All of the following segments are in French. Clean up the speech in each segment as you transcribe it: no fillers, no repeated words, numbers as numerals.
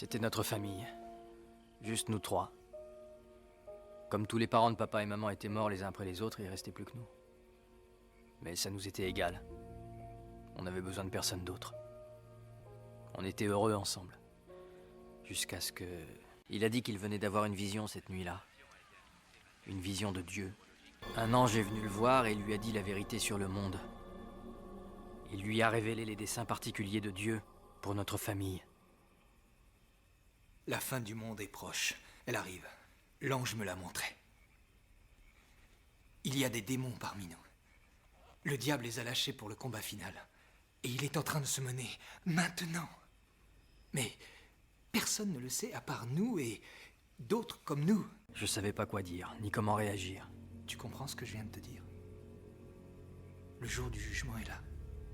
C'était notre famille. Juste nous trois. Comme tous les parents de papa et maman étaient morts les uns après les autres, il restait plus que nous. Mais ça nous était égal. On avait besoin de personne d'autre. On était heureux ensemble. Jusqu'à ce que... Il a dit qu'il venait d'avoir une vision cette nuit-là. Une vision de Dieu. Un ange est venu le voir et lui a dit la vérité sur le monde. Il lui a révélé les desseins particuliers de Dieu pour notre famille. La fin du monde est proche. Elle arrive. L'ange me l'a montré. Il y a des démons parmi nous. Le diable les a lâchés pour le combat final. Et il est en train de se mener maintenant. Mais personne ne le sait à part nous et d'autres comme nous. Je savais pas quoi dire, ni comment réagir. Tu comprends ce que je viens de te dire? Le jour du jugement est là.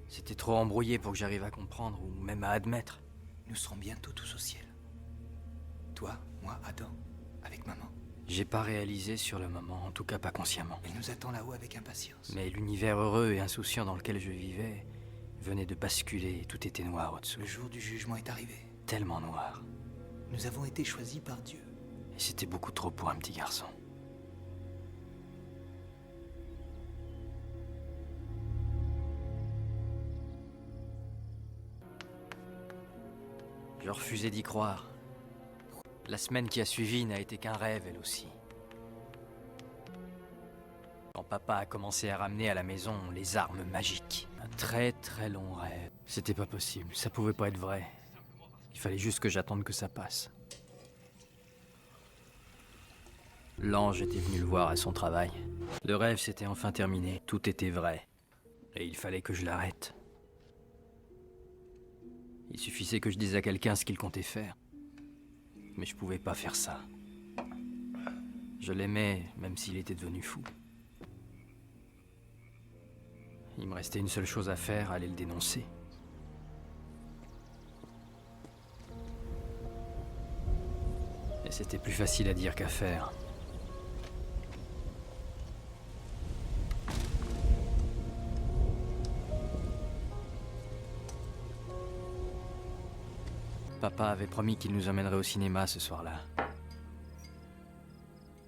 C'était trop embrouillé pour que j'arrive à comprendre ou même à admettre. Nous serons bientôt tous au ciel. Toi, moi, Adam, avec maman. J'ai pas réalisé sur le moment, en tout cas pas consciemment. Elle nous attend là-haut avec impatience. Mais l'univers heureux et insouciant dans lequel je vivais venait de basculer et tout était noir au-dessous. Le jour du jugement est arrivé. Tellement noir. Nous avons été choisis par Dieu. Et c'était beaucoup trop pour un petit garçon. Je refusais d'y croire. La semaine qui a suivi n'a été qu'un rêve, elle aussi. Quand papa a commencé à ramener à la maison les armes magiques. Un très très long rêve. C'était pas possible, ça pouvait pas être vrai. Il fallait juste que j'attende que ça passe. L'ange était venu le voir à son travail. Le rêve s'était enfin terminé, tout était vrai. Et il fallait que je l'arrête. Il suffisait que je dise à quelqu'un ce qu'il comptait faire. Mais je pouvais pas faire ça. Je l'aimais, même s'il était devenu fou. Il me restait une seule chose à faire, aller le dénoncer. Et c'était plus facile à dire qu'à faire. Papa avait promis qu'il nous emmènerait au cinéma ce soir-là.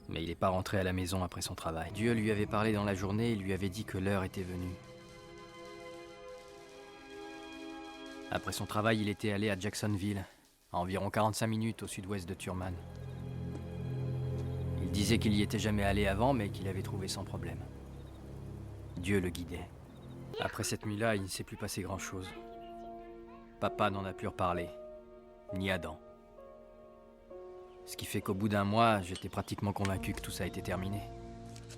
Mais il n'est pas rentré à la maison après son travail. Dieu lui avait parlé dans la journée et lui avait dit que l'heure était venue. Après son travail, il était allé à Jacksonville, à environ 45 minutes au sud-ouest de Thurman. Il disait qu'il y était jamais allé avant, mais qu'il avait trouvé sans problème. Dieu le guidait. Après cette nuit-là, il ne s'est plus passé grand-chose. Papa n'en a plus reparlé. Ni Adam. Ce qui fait qu'au bout d'un mois, j'étais pratiquement convaincu que tout ça était terminé.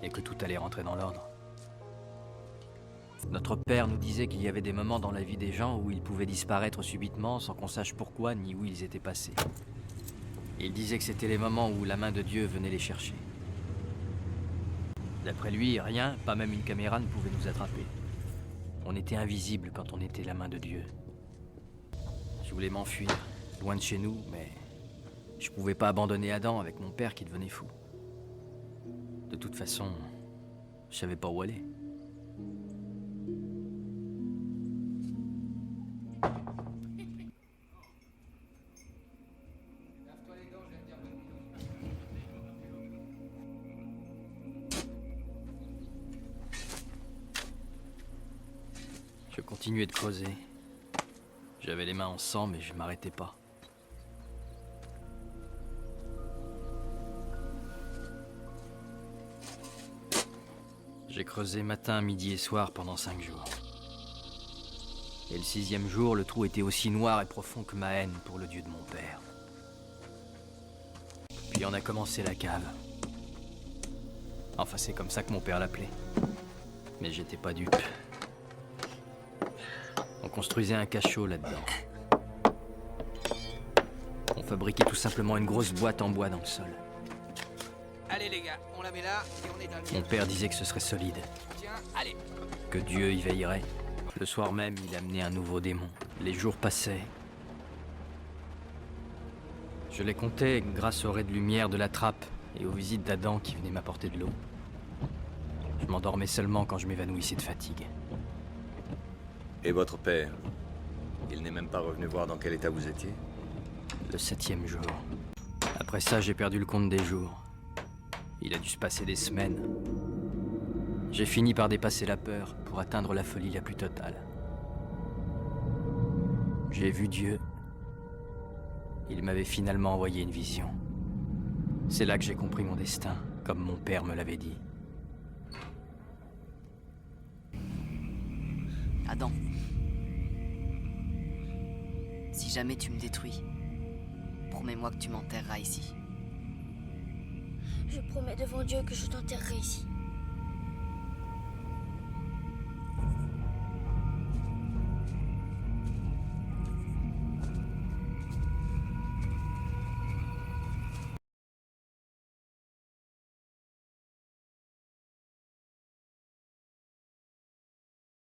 Et que tout allait rentrer dans l'ordre. Notre père nous disait qu'il y avait des moments dans la vie des gens où ils pouvaient disparaître subitement sans qu'on sache pourquoi ni où ils étaient passés. Et il disait que c'était les moments où la main de Dieu venait les chercher. D'après lui, rien, pas même une caméra, ne pouvait nous attraper. On était invisibles quand on était la main de Dieu. Je voulais m'enfuir. Loin de chez nous, mais je pouvais pas abandonner Adam avec mon père qui devenait fou. De toute façon, je savais pas où aller. Je continuais de creuser. J'avais les mains en sang, mais je m'arrêtais pas. J'ai creusé matin, midi et soir pendant 5 jours. Et le 6e jour, le trou était aussi noir et profond que ma haine pour le Dieu de mon père. Puis on a commencé la cave. Enfin, c'est comme ça que mon père l'appelait. Mais j'étais pas dupe. On construisait un cachot là-dedans. On fabriquait tout simplement une grosse boîte en bois dans le sol. Allez les gars, on la met là et on éteint le... Mon père disait que ce serait solide, Tiens, allez. que Dieu y veillerait. Le soir même, il amenait un nouveau démon. Les jours passaient. Je les comptais grâce aux raies de lumière de la trappe et aux visites d'Adam qui venaient m'apporter de l'eau. Je m'endormais seulement quand je m'évanouissais de fatigue. Et votre père? Il n'est même pas revenu voir dans quel état vous étiez? Le 7e jour. Après ça, j'ai perdu le compte des jours. Il a dû se passer des semaines. J'ai fini par dépasser la peur pour atteindre la folie la plus totale. J'ai vu Dieu. Il m'avait finalement envoyé une vision. C'est là que j'ai compris mon destin, comme mon père me l'avait dit. Adam. Si jamais tu me détruis, promets-moi que tu m'enterreras ici. Je promets devant Dieu que je t'enterrerai ici.